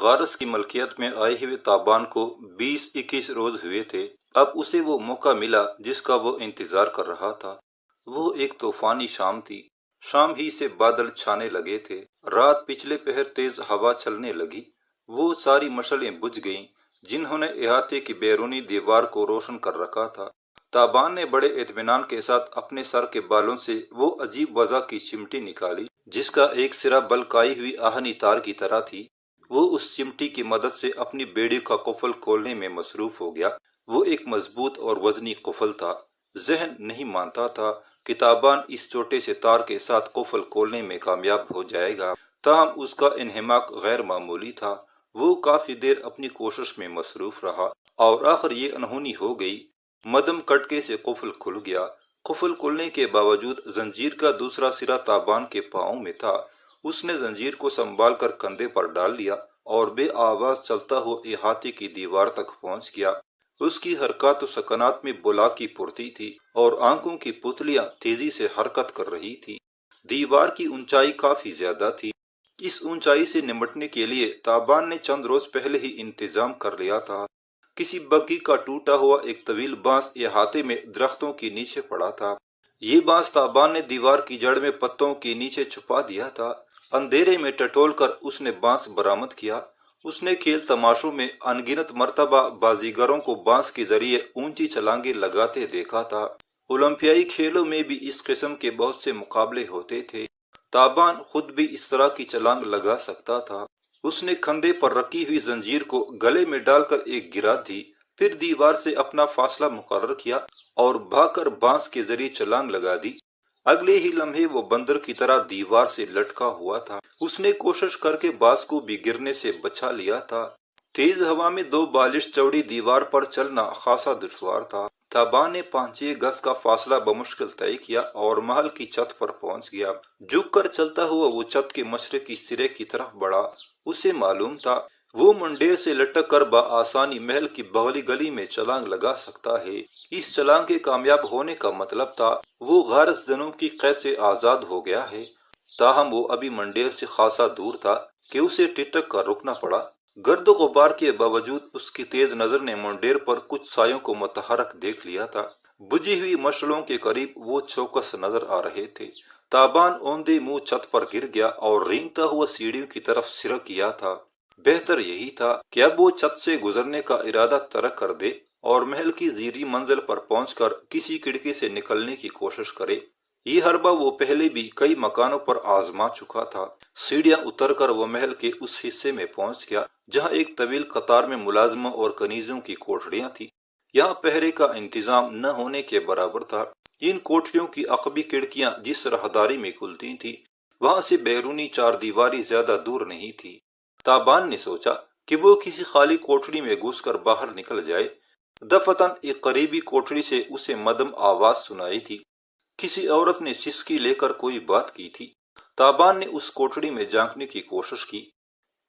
غارس کی ملکیت میں آئے ہوئے تابان کو 20-21 روز ہوئے تھے۔ اب اسے وہ موقع ملا جس کا وہ انتظار کر رہا تھا۔ وہ ایک طوفانی شام تھی۔ شام ہی سے بادل چھانے لگے تھے۔ رات پچھلے پہر تیز ہوا چلنے لگی۔ وہ ساری مشعلیں بجھ گئیں جنہوں نے احاطے کی بیرونی دیوار کو روشن کر رکھا تھا۔ تابان نے بڑے اطمینان کے ساتھ اپنے سر کے بالوں سے وہ عجیب وضع کی چمٹی نکالی جس کا ایک سرا بلکائی ہوئی آہنی تار کی طرح تھی۔ وہ اس چمٹی کی مدد سے اپنی بیڑی کا قفل کھولنے میں مصروف ہو گیا۔ وہ ایک مضبوط اور وزنی قفل تھا۔ ذہن نہیں مانتا تھا کہ تابان اس چھوٹے سے تار کے ساتھ قفل کھولنے میں کامیاب ہو جائے گا، تاہم اس کا انہماک غیر معمولی تھا۔ وہ کافی دیر اپنی کوشش میں مصروف رہا اور آخر یہ انہونی ہو گئی۔ مدم کٹکے سے قفل کھل گیا۔ قفل کھلنے کے باوجود زنجیر کا دوسرا سرا تابان کے پاؤں میں تھا۔ اس نے زنجیر کو سنبھال کر کندھے پر ڈال لیا اور بے آواز چلتا ہوا احاطے کی دیوار تک پہنچ گیا۔ اس کی حرکات و سکنات میں بلا کی پھرتی تھی اور آنکھوں کی پتلیاں تیزی سے حرکت کر رہی تھی۔ دیوار کی اونچائی کافی زیادہ تھی۔ اس اونچائی سے نمٹنے کے لیے تابان نے چند روز پہلے ہی انتظام کر لیا تھا۔ کسی بگھی کا ٹوٹا ہوا ایک طویل بانس احاطے میں درختوں کے نیچے پڑا تھا۔ یہ بانس تابان نے دیوار کی جڑ میں پتوں کے نیچے چھپا دیا تھا۔ اندھیرے میں ٹٹول کر اس نے بانس برآمد کیا۔ اس نے کھیل تماشوں میں انگنت مرتبہ بازیگروں کو بانس کے ذریعے اونچی چھلانگیں لگاتے دیکھا تھا۔ اولمپیائی کھیلوں میں بھی اس قسم کے بہت سے مقابلے ہوتے تھے۔ تابان خود بھی اس طرح کی چھلانگ لگا سکتا تھا۔ اس نے کندھے پر رکھی ہوئی زنجیر کو گلے میں ڈال کر ایک گرا دی، پھر دیوار سے اپنا فاصلہ مقرر کیا اور بھاگ کر بانس کے ذریعے چھلانگ لگا دی۔ اگلے ہی لمحے وہ بندر کی طرح دیوار سے لٹکا ہوا تھا۔ اس نے کوشش کر کے بانس کو بھی گرنے سے بچا لیا تھا۔ تیز ہوا میں 2 بالش چوڑی دیوار پر چلنا خاصا دشوار تھا۔ تابان نے 5-6 گز کا فاصلہ بمشکل طے کیا اور محل کی چھت پر پہنچ گیا۔ جھک کر چلتا ہوا وہ چھت کے مشرقی سرے کی طرف بڑھا۔ اسے معلوم تھا وہ منڈیر سے لٹک کر بآسانی محل کی بغلی گلی میں چھلانگ لگا سکتا ہے۔ اس چھلانگ کے کامیاب ہونے کا مطلب تھا وہ غارس جنوب کی قید سے آزاد ہو گیا ہے۔ تاہم وہ ابھی منڈیر سے خاصا دور تھا کہ اسے ٹٹک کر رکنا پڑا۔ گرد و غبار کے باوجود اس کی تیز نظر نے منڈیر پر کچھ سایوں کو متحرک دیکھ لیا تھا۔ بجھی ہوئی مشعلوں کے قریب وہ چوکس نظر آ رہے تھے۔ تابان اوندے منہ چھت پر گر گیا اور رینگتا ہوا سیڑھیوں کی طرف سرک گیا تھا۔ بہتر یہی تھا کہ اب وہ چھت سے گزرنے کا ارادہ ترک کر دے اور محل کی زیریں منزل پر پہنچ کر کسی کھڑکی سے نکلنے کی کوشش کرے۔ یہ حربہ وہ پہلے بھی کئی مکانوں پر آزما چکا تھا۔ سیڑھیاں اتر کر وہ محل کے اس حصے میں پہنچ گیا جہاں ایک طویل قطار میں ملازموں اور کنیزوں کی کوٹھریاں تھیں۔ یہاں پہرے کا انتظام نہ ہونے کے برابر تھا۔ ان کوٹھریوں کی عقبی کھڑکیاں جس راہداری میں کھلتی تھیں وہاں سے بیرونی 4 دیواری زیادہ دور نہیں تھی۔ تابان نے سوچا کہ وہ کسی خالی کوٹھری میں گھس کر باہر نکل جائے۔ دفعتاً ایک قریبی کوٹھری سے اسے مدھم آواز سنائی تھی۔ کسی عورت نے سسکی لے کر کوئی بات کی تھی۔ تابان نے اس کوٹھری میں جھانکنے کی کوشش کی۔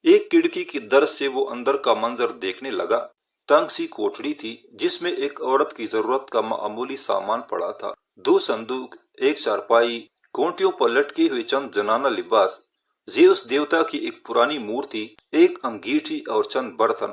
ایک کھڑکی کی درز سے وہ اندر کا منظر دیکھنے لگا۔ تنگ سی کوٹھری تھی جس میں ایک عورت کی ضرورت کا معمولی سامان پڑا تھا۔ 2 صندوق، ایک چارپائی، کونٹیوں پر لٹکے ہوئے چند زنانہ لباس، زیوس دیوتا کی ایک پرانی مورتی، ایک انگیٹھی اور چند برتن۔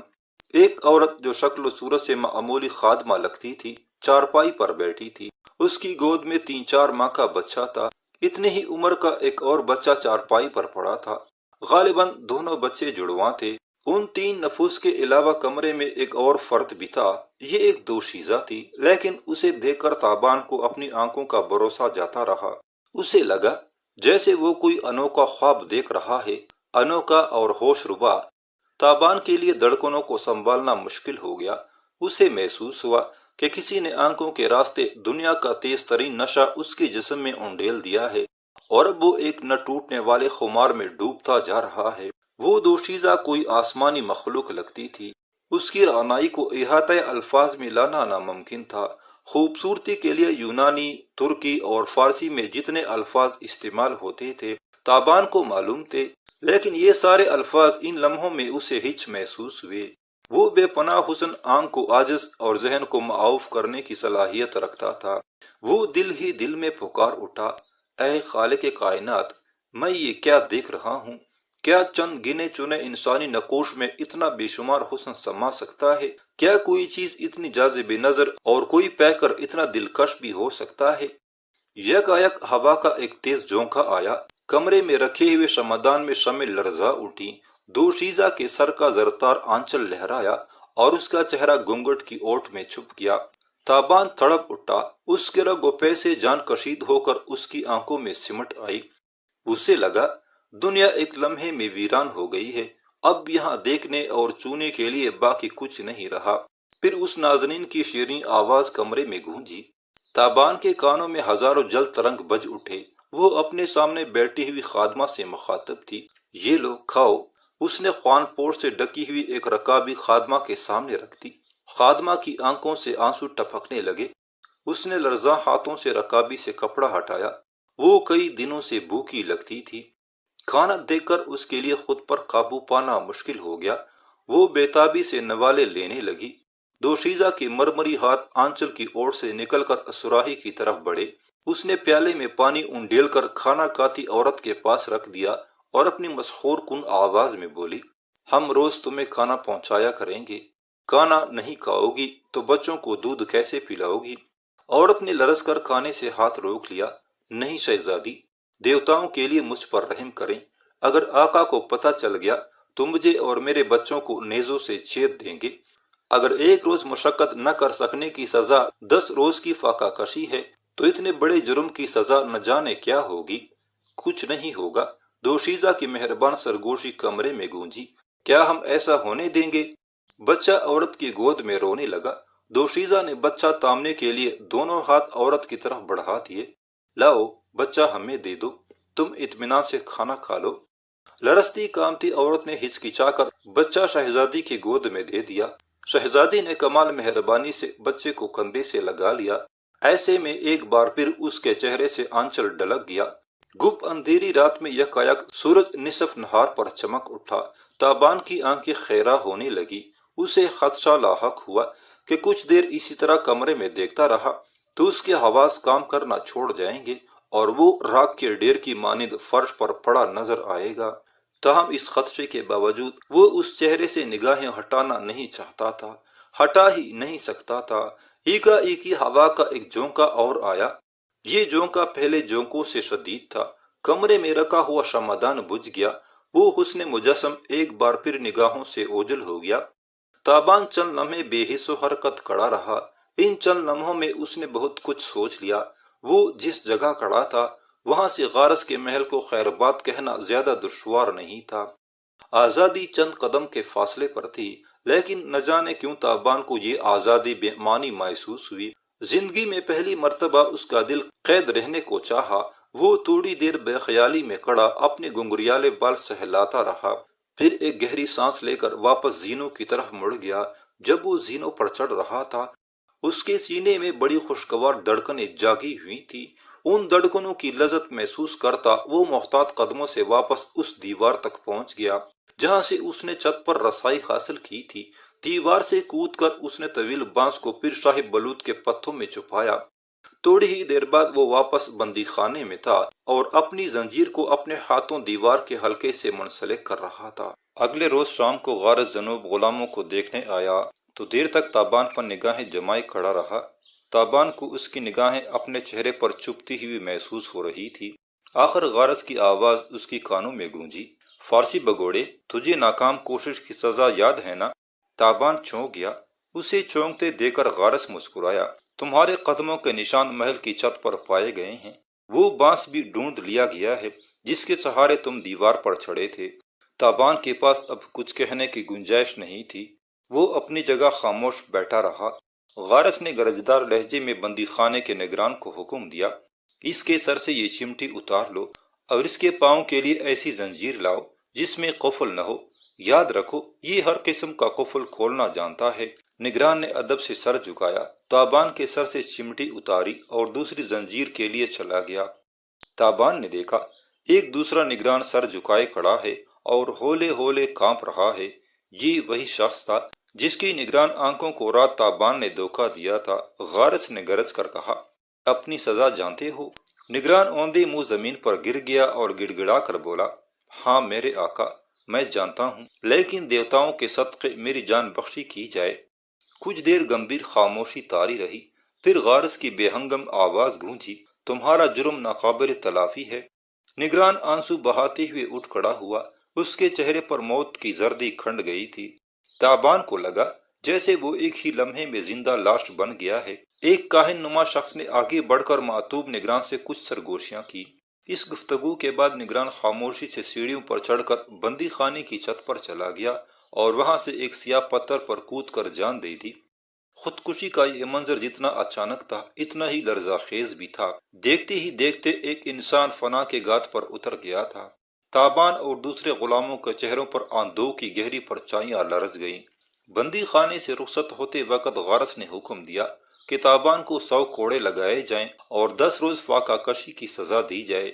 ایک عورت جو شکل و صورت سے معمولی خادمہ لگتی تھی چارپائی پر بیٹھی تھی۔ اس کی گود میں 3-4 ماہ کا بچہ تھا۔ اتنے ہی عمر کا ایک اور بچہ چارپائی پر پڑا تھا۔ غالباً دونوں بچے جڑواں تھے۔ ان 3 نفوس کے علاوہ کمرے میں ایک اور فرد بھی تھا۔ یہ ایک دوشیزہ تھی لیکن اسے دیکھ کر تابان کو اپنی آنکھوں کا بھروسہ جاتا رہا۔ اسے لگا جیسے وہ کوئی انوکھا خواب دیکھ رہا ہے، انوکھا اور ہوش ربا۔ تابان کے لیے دھڑکنوں کو سنبھالنا مشکل ہو گیا۔ اسے محسوس ہوا کہ کسی نے آنکھوں کے راستے دنیا کا تیز ترین نشہ اس کے جسم میں انڈیل دیا ہے اور اب وہ ایک نہ ٹوٹنے والے خمار میں ڈوبتا جا رہا ہے۔ وہ دوشیزہ کوئی آسمانی مخلوق لگتی تھی۔ اس کی رعنائی کو احاطۂ الفاظ میں لانا ناممکن تھا۔ خوبصورتی کے لیے یونانی، ترکی اور فارسی میں جتنے الفاظ استعمال ہوتے تھے تابان کو معلوم تھے، لیکن یہ سارے الفاظ ان لمحوں میں اسے ہچ محسوس ہوئے۔ وہ بے پناہ حسن آنکھ کو عاجز اور ذہن کو معاف کرنے کی صلاحیت رکھتا تھا۔ وہ دل ہی دل میں پکار اٹھا، اے خالق کائنات، میں یہ کیا دیکھ رہا ہوں؟ کیا چند گنے چنے انسانی نقوش میں اتنا بے شمار حسن سما سکتا ہے؟ کیا کوئی چیز اتنی جاذب نظر اور کوئی پیکر اتنا دلکش بھی ہو سکتا ہے؟ یکایک ہوا کا ایک تیز جھونکا آیا، کمرے میں رکھے ہوئے شمعدان میں شمع لرزا اٹھی، دوشیزہ کے سر کا زرتار آنچل لہرایا اور اس کا چہرہ گھونگھٹ کی اوٹ میں چھپ گیا۔ تابان تڑپ اٹھا، اس کے رگ و پے سے جان کشید ہو کر اس کی آنکھوں میں سمٹ آئی۔ اسے لگا دنیا ایک لمحے میں ویران ہو گئی ہے، اب یہاں دیکھنے اور چھونے کے لیے باقی کچھ نہیں رہا۔ پھر اس نازنین کی شیریں آواز کمرے میں گونجی۔ تابان کے کانوں میں ہزاروں جل ترنگ بج اٹھے۔ وہ اپنے سامنے بیٹھی ہوئی خادمہ سے مخاطب تھی۔ یہ لو کھاؤ۔ اس نے خوان پوش سے ڈکی ہوئی ایک رکابی خادمہ کے سامنے رکھ دی۔ خادمہ کی آنکھوں سے آنسو ٹپکنے لگے۔ اس نے لرزاں ہاتھوں سے رکابی سے کپڑا ہٹایا۔ وہ کئی دنوں سے بھوکی لگتی تھی۔ کھانا دیکھ کر اس کے لیے خود پر قابو پانا مشکل ہو گیا۔ وہ بےتابی سے نوالے لینے لگی۔ دوشیزہ کے مرمری ہاتھ آنچل کی اوٹ سے نکل کر سراہی کی طرف بڑھے۔ اس نے پیالے میں پانی انڈیل کر کھانا کھاتی عورت کے پاس رکھ دیا اور اپنی مسحور کن آواز میں بولی، ہم روز تمہیں کھانا پہنچایا کریں گے، کھانا نہیں کھاؤ گی تو بچوں کو دودھ کیسے پلاؤ گی؟ عورت نے لرز کر کھانے سے ہاتھ روک لیا۔ نہیں شہزادی، دیوتاؤں کے لیے مجھ پر رحم کریں، اگر آقا کو پتہ چل گیا تو مجھے اور میرے بچوں کو نیزوں سے چھید دیں گے۔ اگر ایک روز مشقت نہ کر سکنے کی سزا 10 روز کی فاقہ کشی ہے تو اتنے بڑے جرم کی سزا نہ جانے کیا ہوگی۔ کچھ نہیں ہوگا۔ دوشیزہ کی مہربان سرگوشی کمرے میں گونجی۔ کیا ہم ایسا ہونے دیں گے؟ بچہ عورت کی گود میں رونے لگا۔ دوشیزہ نے بچہ تامنے کے لیے دونوں ہاتھ عورت کی طرف بڑھا دیے۔ لاؤ بچہ ہمیں دے دو، تم اطمینان سے کھانا کھا لو۔ لرزتی کامتی عورت نے ہچکچا کر بچہ شہزادی کی گود میں دے دیا۔ شہزادی نے کمال مہربانی سے بچے کو کندھے سے لگا لیا۔ ایسے میں ایک بار پھر اس کے چہرے سے آنچل ڈلک گیا۔ گپ اندھیری رات میں یکایک سورج نصف نہار پر چمک اٹھا۔ تابان کی آنکھیں خیرہ ہونے لگی۔ اسے خدشہ لاحق ہوا کہ کچھ دیر اسی طرح کمرے میں دیکھتا رہا تو اس کے حواس کام کرنا چھوڑ جائیں گے اور وہ راکھ کے ڈھیر کی مانند فرش پر پڑا نظر آئے گا۔ تاہم اس خدشے کے باوجود وہ اس چہرے سے نگاہیں ہٹانا نہیں چاہتا تھا، ہٹا ہی نہیں سکتا تھا۔ ایکا ایکی ہوا کا ایک جھونکا اور آیا۔ یہ جھونکا پہلے جھونکوں سے شدید تھا۔ کمرے میں رکھا ہوا شمعدان بجھ گیا۔ وہ حسن مجسم ایک بار پھر نگاہوں سے اوجھل ہو گیا۔ تابان چند لمحے بے حس و حرکت کھڑا رہا۔ ان چند لمحوں میں اس نے بہت کچھ سوچ لیا۔ وہ جس جگہ کھڑا تھا وہاں سے غارس کے محل کو خیر بات کہنا زیادہ دشوار نہیں تھا۔ آزادی چند قدم کے فاصلے پر تھی، لیکن نہ جانے کیوں تابان کو یہ آزادی بے معنی محسوس ہوئی۔ زندگی میں پہلی مرتبہ اس کا دل قید رہنے کو چاہا۔ وہ تھوڑی دیر بے خیالی میں کھڑا اپنے گنگریالے بال سہلاتا رہا، پھر ایک گہری سانس لے کر واپس زینوں کی طرف مڑ گیا۔ جب وہ زینوں پر چڑھ رہا تھا اس کے سینے میں بڑی خوشگوار دھڑکنیں جاگی ہوئی تھی۔ ان دھڑکنوں کی لذت محسوس کرتا وہ محتاط قدموں سے واپس اس دیوار تک پہنچ گیا جہاں سے اس نے چھت پر رسائی حاصل کی تھی۔ دیوار سے کود کر اس نے طویل بانس کو پھر شاہی بلوط کے پتوں میں چھپایا۔ تھوڑی ہی دیر بعد وہ واپس بندی خانے میں تھا اور اپنی زنجیر کو اپنے ہاتھوں دیوار کے حلقے سے منسلک کر رہا تھا۔ اگلے روز شام کو غارس جنوب غلاموں کو دیکھنے آیا تو دیر تک تابان پر نگاہیں جمائے کھڑا رہا۔ تابان کو اس کی نگاہیں اپنے چہرے پر چپتی ہوئی محسوس ہو رہی تھی۔ آخر غارس کی آواز اس کی کانوں میں گونجی، فارسی بگوڑے، تجھے ناکام کوشش کی سزا یاد ہے نا؟ تابان چونک گیا۔ اسے چونکتے دیکھ کر غارس مسکرایا، تمہارے قدموں کے نشان محل کی چھت پر پائے گئے ہیں، وہ بانس بھی ڈھونڈ لیا گیا ہے جس کے سہارے تم دیوار پر چڑھے تھے۔ تابان کے پاس اب کچھ کہنے کی گنجائش نہیں تھی۔ وہ اپنی جگہ خاموش بیٹھا رہا۔ غارس نے گرجدار لہجے میں بندی خانے کے نگران کو حکم دیا، اس کے سر سے یہ چمٹی اتار لو اور اس کے پاؤں کے لیے ایسی زنجیر لاؤ جس میں قفل نہ ہو۔ یاد رکھو یہ ہر قسم کا قفل کھولنا جانتا ہے۔ نگران نے ادب سے سر جھکایا، تابان کے سر سے چمٹی اتاری اور دوسری زنجیر کے لیے چلا گیا۔ تابان نے دیکھا ایک دوسرا نگران سر جھکائے کھڑا ہے اور ہولے ہولے کانپ رہا ہے۔ یہ وہی شخص تھا جس کی نگران آنکھوں کو رات تابان نے دھوکہ دیا تھا۔ غارس نے گرج کر کہا، اپنی سزا جانتے ہو؟ نگران اوندے منہ زمین پر گر گیا اور گڑ گڑا کر بولا، ہاں میرے آقا، میں جانتا ہوں، لیکن دیوتاؤں کے صدقے میری جان بخشی کی جائے۔ کچھ دیر گمبھیر خاموشی طاری رہی، پھر غارس کی بے ہنگم آواز گونجی، تمہارا جرم ناقابل تلافی ہے۔ نگران آنسو بہاتے ہوئے اٹھ کھڑا ہوا، اس کے چہرے پر موت کی زردی کھنڈ گئی تھی۔ تابان کو لگا جیسے وہ ایک ہی لمحے میں زندہ لاش بن گیا ہے۔ ایک کاہن نما شخص نے آگے بڑھ کر معتوب نگران سے کچھ سرگوشیاں کی۔ اس گفتگو کے بعد نگران خاموشی سے سیڑھیوں پر چڑھ کر بندی خانے کی چھت پر چلا گیا اور وہاں سے ایک سیاہ پتھر پر کود کر جان دے دی۔ خودکشی کا یہ منظر جتنا اچانک تھا، اتنا ہی لرزہ خیز بھی تھا۔ دیکھتے ہی دیکھتے ایک انسان فنا کے گات پر اتر گیا تھا۔ تابان اور دوسرے غلاموں کے چہروں پر آندھو کی گہری پرچھائیاں لرز گئیں۔ بندی خانے سے رخصت ہوتے وقت غارس نے حکم دیا کہ تابان کو 100 کوڑے لگائے جائیں اور 10 روز فاقہ کشی کی سزا دی جائے۔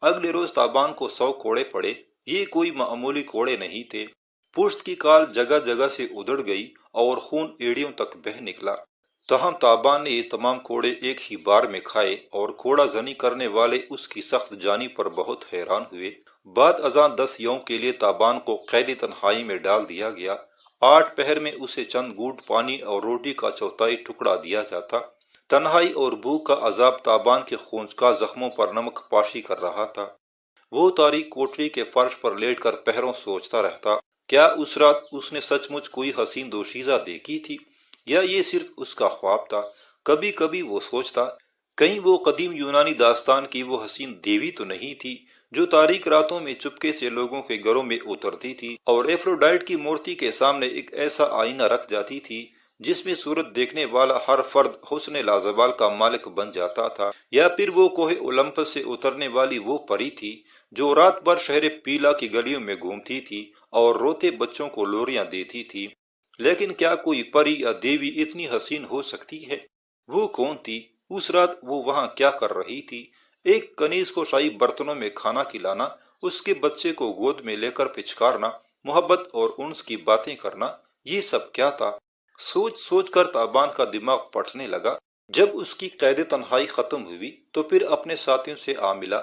اگلے روز تابان کو 100 کوڑے پڑے۔ یہ کوئی معمولی کوڑے نہیں تھے۔ پشت کی کال جگہ جگہ سے ادڑ گئی اور خون ایڑیوں تک بہہ نکلا۔ تاہم تابان نے یہ تمام کوڑے ایک ہی بار میں کھائے اور کوڑا زنی کرنے والے اس کی سخت جانی پر بہت حیران ہوئے۔ بعد ازاں 10 یوم کے لیے تابان کو قید تنہائی میں ڈال دیا گیا۔ 8 پہر میں اسے چند گھونٹ پانی اور روٹی کا چوتھائی ٹکڑا دیا جاتا۔ تنہائی اور بھوک کا عذاب تابان کے خونچکا زخموں پر نمک پاشی کر رہا تھا۔ وہ تاریک کوٹری کے فرش پر لیٹ کر پہروں سوچتا رہتا، کیا اس رات اس نے سچ مچ کوئی حسین دوشیزہ دیکھی تھی یا یہ صرف اس کا خواب تھا؟ کبھی کبھی وہ سوچتا، کہیں وہ قدیم یونانی داستان کی وہ حسین دیوی تو نہیں تھی جو تاریک راتوں میں چپکے سے لوگوں کے گھروں میں اترتی تھی اور ایفروڈائٹ کی مورتی کے سامنے ایک ایسا آئینہ رکھ جاتی تھی جس میں صورت دیکھنے والا ہر فرد حسن لازوال کا مالک بن جاتا تھا؟ یا پھر وہ کوہ اولمپس سے اترنے والی وہ پری تھی جو رات بھر شہر پیلا کی گلیوں میں گھومتی تھی اور روتے بچوں کو لوریاں دیتی تھی؟ لیکن کیا کوئی پری یا دیوی اتنی حسین ہو سکتی ہے؟ وہ کون تھی؟ اس رات وہ وہاں کیا کر رہی تھی؟ ایک کنیز کو شاہی برتنوں میں کھانا کھلانا، اس کے بچے کو گود میں لے کر پچکارنا، محبت اور انس کی باتیں کرنا، یہ سب کیا تھا؟ سوچ سوچ کر تابان کا دماغ پھٹنے لگا۔ جب اس کی قید تنہائی ختم ہوئی تو پھر اپنے ساتھیوں سے آ ملا۔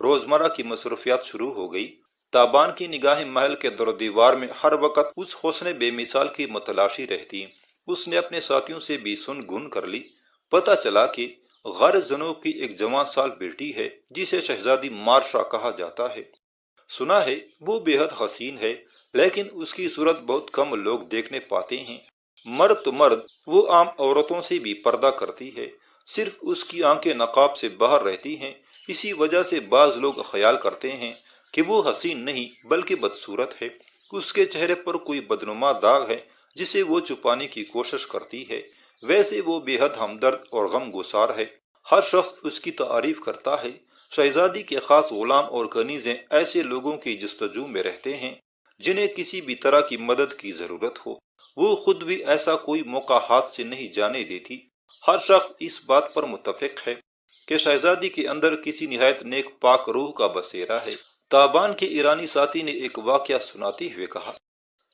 روزمرہ کی مصروفیات شروع ہو گئی۔ تابان کی نگاہیں محل کے در و دیوار میں ہر وقت اس حسن بے مثال کی متلاشی رہتی۔ اس نے اپنے ساتھیوں سے بھی سن گن کر لی۔ پتہ چلا کہ غارس جنوب کی ایک جوان سال بیٹی ہے جسے شہزادی مارشا کہا جاتا ہے۔ سنا ہے وہ بے حد حسین ہے، لیکن اس کی صورت بہت کم لوگ دیکھنے پاتے ہیں۔ مرد تو مرد، وہ عام عورتوں سے بھی پردہ کرتی ہے، صرف اس کی آنکھیں نقاب سے باہر رہتی ہیں۔ اسی وجہ سے بعض لوگ خیال کرتے ہیں کہ وہ حسین نہیں بلکہ بدصورت ہے۔ اس کے چہرے پر کوئی بدنما داغ ہے جسے وہ چھپانے کی کوشش کرتی ہے۔ ویسے وہ بے حد ہمدرد اور غم گسار ہے۔ ہر شخص اس کی تعریف کرتا ہے۔ شہزادی کے خاص غلام اور کنیزیں ایسے لوگوں کی جستجو میں رہتے ہیں جنہیں کسی بھی طرح کی مدد کی ضرورت ہو۔ وہ خود بھی ایسا کوئی موقع ہاتھ سے نہیں جانے دیتی۔ ہر شخص اس بات پر متفق ہے کہ شہزادی کے اندر کسی نہایت نیک پاک روح کا بسیرا ہے۔ تابان کے ایرانی ساتھی نے ایک واقعہ سناتے ہوئے کہا،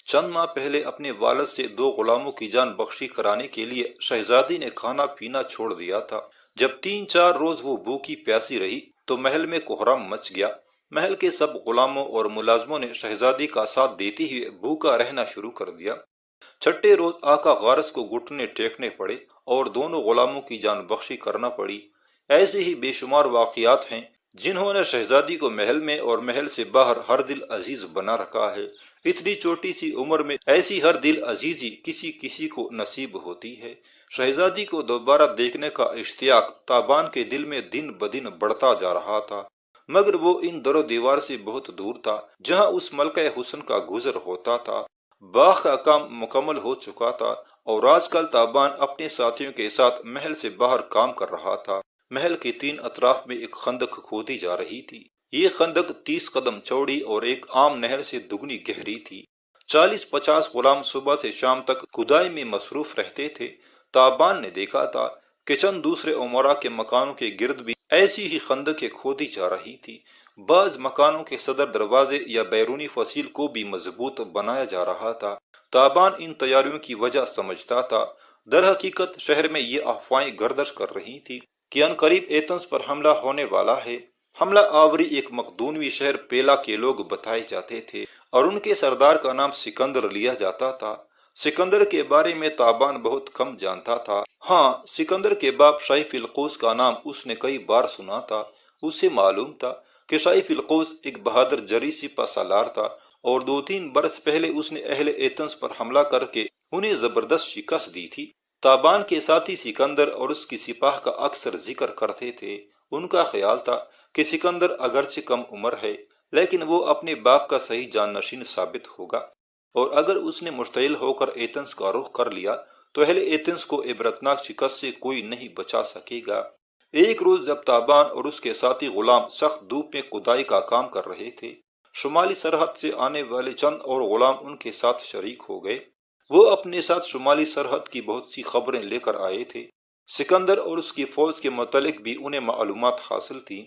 چند ماہ پہلے اپنے والد سے 2 غلاموں کی جان بخشی کرانے کے لیے شہزادی نے کھانا پینا چھوڑ دیا تھا۔ جب 3-4 روز وہ بھوکی پیاسی رہی تو محل میں کوہرام مچ گیا۔ محل کے سب غلاموں اور ملازموں نے شہزادی کا ساتھ دیتے ہوئے بھوکا رہنا شروع کر دیا۔ چھٹے روز آقا غارس کو گھٹنے ٹیکنے پڑے اور دونوں غلاموں کی جان بخشی کرنا پڑی۔ ایسے ہی بے شمار واقعات ہیں جنہوں نے شہزادی کو محل میں اور محل سے باہر ہر دل عزیز بنا رکھا ہے۔ اتنی چھوٹی سی عمر میں ایسی ہر دل عزیزی کسی کسی کو نصیب ہوتی ہے۔ شہزادی کو دوبارہ دیکھنے کا اشتیاق تابان کے دل میں دن بدن بڑھتا جا رہا تھا، مگر وہ ان در و دیوار سے بہت دور تھا جہاں اس ملکہ حسن کا گزر ہوتا تھا۔ باغ کا کام مکمل ہو چکا تھا اور آج کل تابان اپنے ساتھیوں کے ساتھ محل سے باہر کام کر رہا تھا۔ محل کے 3 اطراف میں ایک خندق کھودی جا رہی تھی۔ یہ خندق 30 قدم چوڑی اور ایک عام نہر سے دگنی گہری تھی۔ 40-50 غلام صبح سے شام تک کھدائی میں مصروف رہتے تھے۔ تابان نے دیکھا تھا کہ چند دوسرے امراء کے مکانوں کے گرد بھی ایسی ہی خندقیں کھودی جا رہی تھی۔ بعض مکانوں کے صدر دروازے یا بیرونی فصیل کو بھی مضبوط بنایا جا رہا تھا۔ تابان ان تیاریوں کی وجہ سمجھتا تھا۔ در حقیقت شہر میں یہ افواہیں گردش کر رہی تھی کہ عنقریب ایتھنز پر حملہ ہونے والا ہے۔ حملہ آوری ایک مقدونوی شہر پیلا کے لوگ بتائے جاتے تھے اور ان کے سردار کا نام سکندر لیا جاتا تھا۔ سکندر کے بارے میں تابان بہت کم جانتا تھا۔ ہاں، سکندر کے باپ شاہ فیلقوس کا نام اس نے کئی بار سنا تھا۔ اسے معلوم تھا کہ شاہ فیلقوس ایک بہادر جری سپہ سالار تھا اور 2-3 برس پہلے اس نے اہل ایتھنز پر حملہ کر کے انہیں زبردست شکست دی تھی۔ تابان کے ساتھی سکندر اور اس کی سپاہ کا اکثر ذکر کرتے تھے۔ ان کا خیال تھا کہ سکندر اگرچہ کم عمر ہے لیکن وہ اپنے باپ کا صحیح جانشین ثابت ہوگا، اور اگر اس نے مشتعل ہو کر ایتھنز کا رخ کر لیا تو اہل ایتھنز کو عبرتناک شکست سے کوئی نہیں بچا سکے گا۔ ایک روز جب تابان اور اس کے ساتھی غلام سخت دھوپ میں کھدائی کا کام کر رہے تھے، شمالی سرحد سے آنے والے چند اور غلام ان کے ساتھ شریک ہو گئے۔ وہ اپنے ساتھ شمالی سرحد کی بہت سی خبریں لے کر آئے تھے۔ سکندر اور اس کی فوج کے متعلق بھی انہیں معلومات حاصل تھیں۔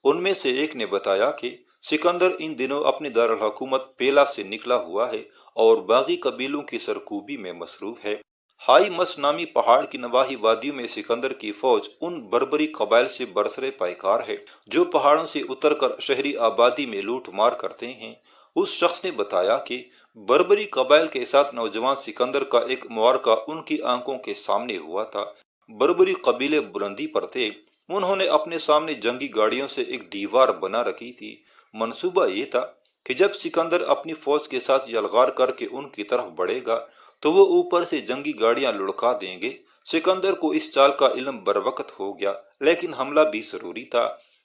ان میں سے ایک نے بتایا کہ سکندر ان دنوں اپنی دارالحکومت پیلا سے نکلا ہوا ہے اور باغی قبیلوں کی سرکوبی میں مصروف ہے۔ ہائی مس نامی پہاڑ کی نواحی وادیوں میں سکندر کی فوج ان بربری قبائل سے برسرے پیکار ہے جو پہاڑوں سے اتر کر شہری آبادی میں لوٹ مار کرتے ہیں۔ اس شخص نے بتایا کہ بربری قبائل کے ساتھ نوجوان سکندر کا ایک معرکہ ان کی آنکھوں کے سامنے ہوا تھا۔ بربری قبیلے بلندی پر تھے۔ انہوں نے اپنے سامنے جنگی گاڑیوں سے ایک دیوار بنا رکھی تھی۔ منصوبہ یہ تھا کہ جب سکندر اپنی فوج کے ساتھ یلغار کر کے ان کی طرف بڑھے گا تو وہ اوپر سے جنگی گاڑیاں لڑکا دیں گے۔ سکندر کو اس چال کا علم بروقت ہو گیا، لیکن حملہ بھی ضروری تھا۔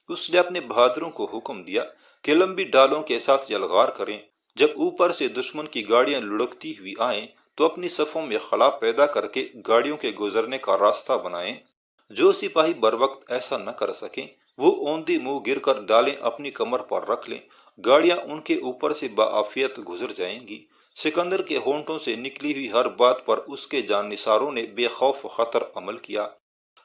اس نے اپنے بہادروں کو حکم دیا کہ لمبی ڈالوں کے ساتھ یلغار کریں۔ جب اوپر سے دشمن کی گاڑیاں لڑکتی ہوئی آئیں تو اپنی صفوں میں خلا پیدا کر کے گاڑیوں کے گزرنے کا راستہ بنائیں۔ جو سپاہی بروقت ایسا نہ کر سکیں وہ اوندے منہ گر کر ڈالیں اپنی کمر پر رکھ لیں۔ گاڑیاں ان کے اوپر سے بعافیت گزر جائیں گی۔ سکندر کے ہونٹوں سے نکلی ہوئی ہر بات پر اس کے جاننثاروں نے بے خوف و خطر عمل کیا۔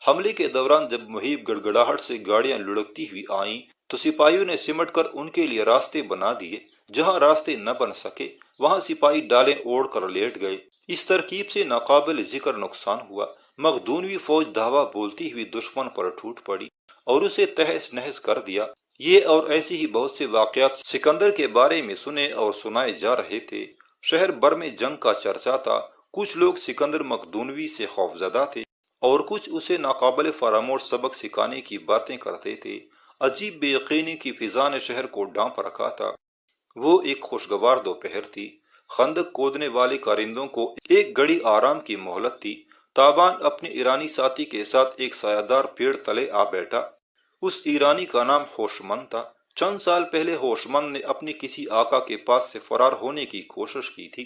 حملے کے دوران جب مہیب گڑگڑاہٹ سے گاڑیاں لڑکتی ہوئی آئیں تو سپاہیوں نے سمٹ کر ان کے لیے راستے بنا دیے۔ جہاں راستے نہ بن سکے وہاں سپاہی ڈالیں اوڑھ کر لیٹ گئے۔ اس ترکیب سے ناقابل ذکر نقصان ہوا۔ مقدونوی فوج دھاوا بولتی ہوئی دشمن پر ٹوٹ پڑی اور اسے تہس نہس کر دیا۔ یہ اور ایسی ہی بہت سے واقعات سکندر کے بارے میں سنے اور سنائے جا رہے تھے۔ شہر بھر میں جنگ کا چرچا تھا۔ کچھ لوگ سکندر مقدونوی سے خوفزدہ تھے اور کچھ اسے ناقابل فراموش سبق سکھانے کی باتیں کرتے تھے۔ عجیب بے یقینی کی فضا نے شہر کو ڈانپ رکھا تھا۔ وہ ایک خوشگوار دوپہر تھی۔ خندق کھودنے والے کارندوں کو ایک گھڑی آرام کی مہلت تھی۔ تابان اپنے ایرانی ساتھی کے ساتھ ایک سایہ دار پیڑ تلے آ بیٹھا۔ اس ایرانی کا نام ہوشمند تھا۔ چند سال پہلے ہوشمند نے اپنے کسی آقا کے پاس سے فرار ہونے کی کوشش کی تھی،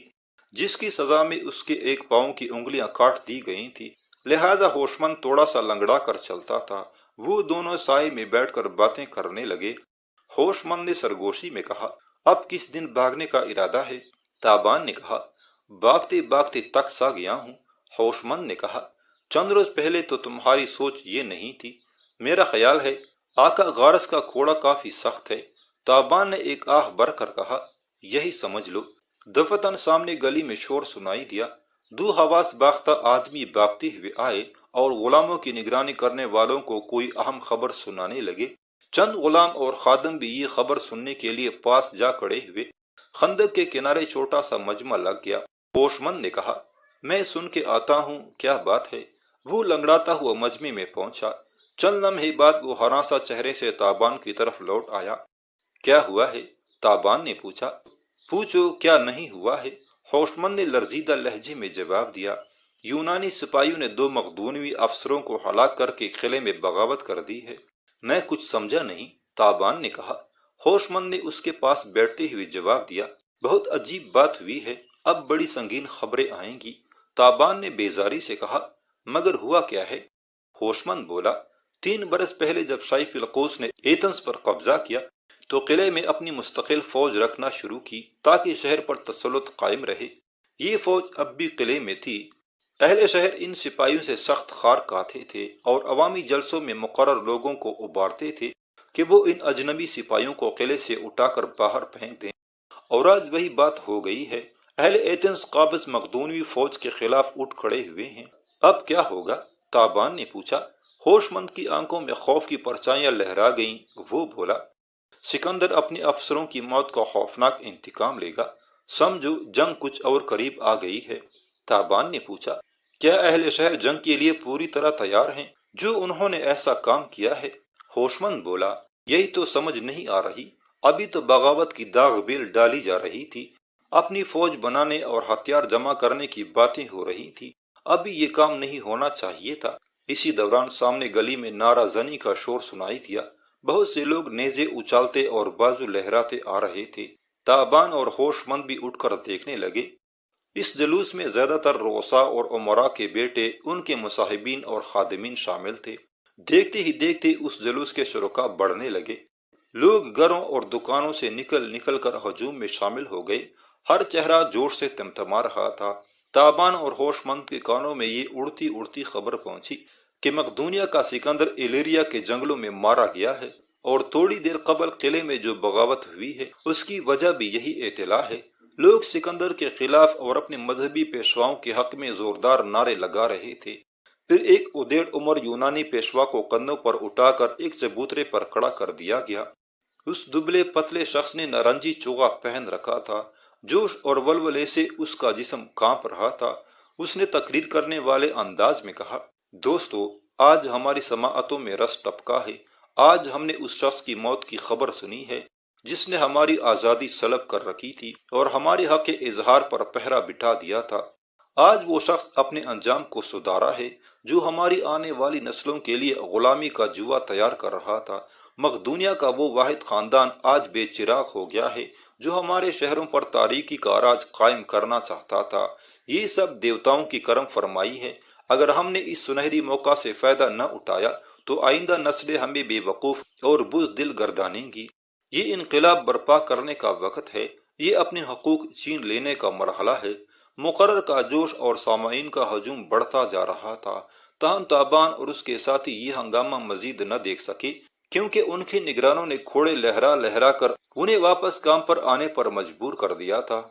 جس کی سزا میں اس کے ایک پاؤں کی انگلیاں کاٹ دی گئی تھی۔ لہذا ہوشمند تھوڑا سا لنگڑا کر چلتا تھا۔ وہ دونوں سائے میں بیٹھ کر باتیں کرنے لگے۔ ہوشمند نے سرگوشی میں کہا، اب کس دن بھاگنے کا ارادہ ہے؟ تابان نے کہا، بھاگتے بھاگتے تک سا گیا ہوں۔ ہوشمند نے کہا، چند روز پہلے تو تمہاری سوچ یہ نہیں تھی۔ میرا خیال ہے آقا غارس کا کوڑا کافی سخت ہے۔ تابان نے ایک آہ بھر کر کہا، یہی سمجھ لو۔ دفتن سامنے گلی میں شور سنائی دیا۔ دو حواس باختہ آدمی بھاگتے ہوئے آئے اور غلاموں کی نگرانی کرنے والوں کو کوئی اہم خبر سنانے لگے۔ چند غلام اور خادم بھی یہ خبر سننے کے لیے پاس جا کھڑے ہوئے۔ خندق کے کنارے چھوٹا سا مجمع لگ گیا۔ ہوشمند نے کہا، میں سن کے آتا ہوں، کیا بات ہے؟ وہ لنگڑاتا ہوا مجمع میں پہنچا۔ چند لمحے بعد وہ ہراساں چہرے سے تابان کی طرف لوٹ آیا۔ کیا ہوا ہے؟ تابان نے پوچھا۔ پوچھو، کیا نہیں ہوا ہے؟ ہوشمند نے لرزیدہ لہجے میں جواب دیا۔ یونانی سپاہیوں نے 2 مقدونوی افسروں کو ہلاک کر کے قلعے میں بغاوت کر دی ہے۔ میں کچھ سمجھا نہیں، تابان نے کہا۔ ہوشمند نے اس کے پاس بیٹھتے ہوئے جواب دیا، بہت عجیب بات ہوئی ہے، اب بڑی سنگین خبریں آئیں گی۔ تابان نے بیزاری سے کہا، مگر ہوا کیا ہے؟ ہوشمند بولا، 3 برس پہلے جب شاہ فیلقوس نے ایتھنز پر قبضہ کیا تو قلعے میں اپنی مستقل فوج رکھنا شروع کی تاکہ شہر پر تسلط قائم رہے۔ یہ فوج اب بھی قلعے میں تھی۔ اہل شہر ان سپاہیوں سے سخت خار کھاتے تھے اور عوامی جلسوں میں مقرر لوگوں کو ابھارتے تھے کہ وہ ان اجنبی سپاہیوں کو قلعے سے اٹھا کر باہر پھینک دیں، اور آج وہی بات ہو گئی ہے۔ اہل ایتھنز قابض مقدونوی فوج کے خلاف اٹھ کھڑے ہوئے ہیں۔ اب کیا ہوگا؟ تابان نے پوچھا۔ ہوشمند کی آنکھوں میں خوف کی پرچھائیاں لہرا گئیں۔ وہ بولا، سکندر اپنے افسروں کی موت کا خوفناک انتقام لے گا۔ سمجھو جنگ کچھ اور قریب آ گئی ہے۔ تابان نے پوچھا، کیا اہل شہر جنگ کے لیے پوری طرح تیار ہیں جو انہوں نے ایسا کام کیا ہے؟ ہوشمند بولا، یہی تو سمجھ نہیں آ رہی، ابھی تو بغاوت کی داغ بیل ڈالی جا رہی تھی، اپنی فوج بنانے اور ہتھیار جمع کرنے کی باتیں ہو رہی تھی، ابھی یہ کام نہیں ہونا چاہیے تھا۔ اسی دوران سامنے گلی میں نعرہ زنی کا شور سنائی دیا، بہت سے لوگ نیزے اچالتے اور بازو لہراتے آ رہے تھے۔ تابان اور ہوش مند بھی اٹھ کر دیکھنے لگے۔ اس جلوس میں زیادہ تر رؤساء اور امراء کے بیٹے، ان کے مصاحبین اور خادمین شامل تھے۔ دیکھتے ہی دیکھتے اس جلوس کے شرکاء بڑھنے لگے، لوگ گھروں اور دکانوں سے نکل نکل کر ہجوم میں شامل ہو گئے، ہر چہرہ جوش سے تمتما رہا تھا۔ تابان اور ہوش مند کے کانوں میں یہ اڑتی اڑتی خبر پہنچی کہ مقدونیہ کا سکندر ایلیریا کے جنگلوں میں مارا گیا ہے، اور تھوڑی دیر قبل قلعے میں جو بغاوت ہوئی ہے اس کی وجہ بھی یہی اطلاع ہے۔ لوگ سکندر کے خلاف اور اپنے مذہبی پیشواؤں کے حق میں زوردار نعرے لگا رہے تھے۔ پھر ایک ادیڑ عمر یونانی پیشوا کو کندھوں پر اٹھا کر ایک چبوترے پر کھڑا کر دیا گیا۔ اس دبلے پتلے شخص نے نارنجی چوغا پہن رکھا تھا، جوش اور ولولے سے اس کا جسم کانپ رہا تھا۔ اس نے تقریر کرنے والے انداز میں کہا، دوستو، آج ہماری سماعتوں میں رس ٹپکا ہے۔ آج ہم نے اس شخص کی موت کی خبر سنی ہے جس نے ہماری آزادی سلب کر رکھی تھی اور ہمارے حق اظہار پر پہرا بٹھا دیا تھا۔ آج وہ شخص اپنے انجام کو سدھارا ہے جو ہماری آنے والی نسلوں کے لیے غلامی کا جوا تیار کر رہا تھا۔ مقدونیہ کا وہ واحد خاندان آج بے چراغ ہو گیا ہے جو ہمارے شہروں پر تاریکی کا راج قائم کرنا چاہتا تھا۔ یہ سب دیوتاؤں کی کرم فرمائی ہے۔ اگر ہم نے اس سنہری موقع سے فائدہ نہ اٹھایا تو آئندہ نسلیں ہمیں بے وقوف اور بزدل گردانیں گی۔ یہ انقلاب برپا کرنے کا وقت ہے، یہ اپنے حقوق چھین لینے کا مرحلہ ہے۔ مقرر کا جوش اور سامعین کا ہجوم بڑھتا جا رہا تھا، تاہم تابان اور اس کے ساتھی یہ ہنگامہ مزید نہ دیکھ سکے، کیونکہ ان کے نگرانوں نے کھوڑے لہرا لہرا کر انہیں واپس کام پر آنے پر مجبور کر دیا تھا۔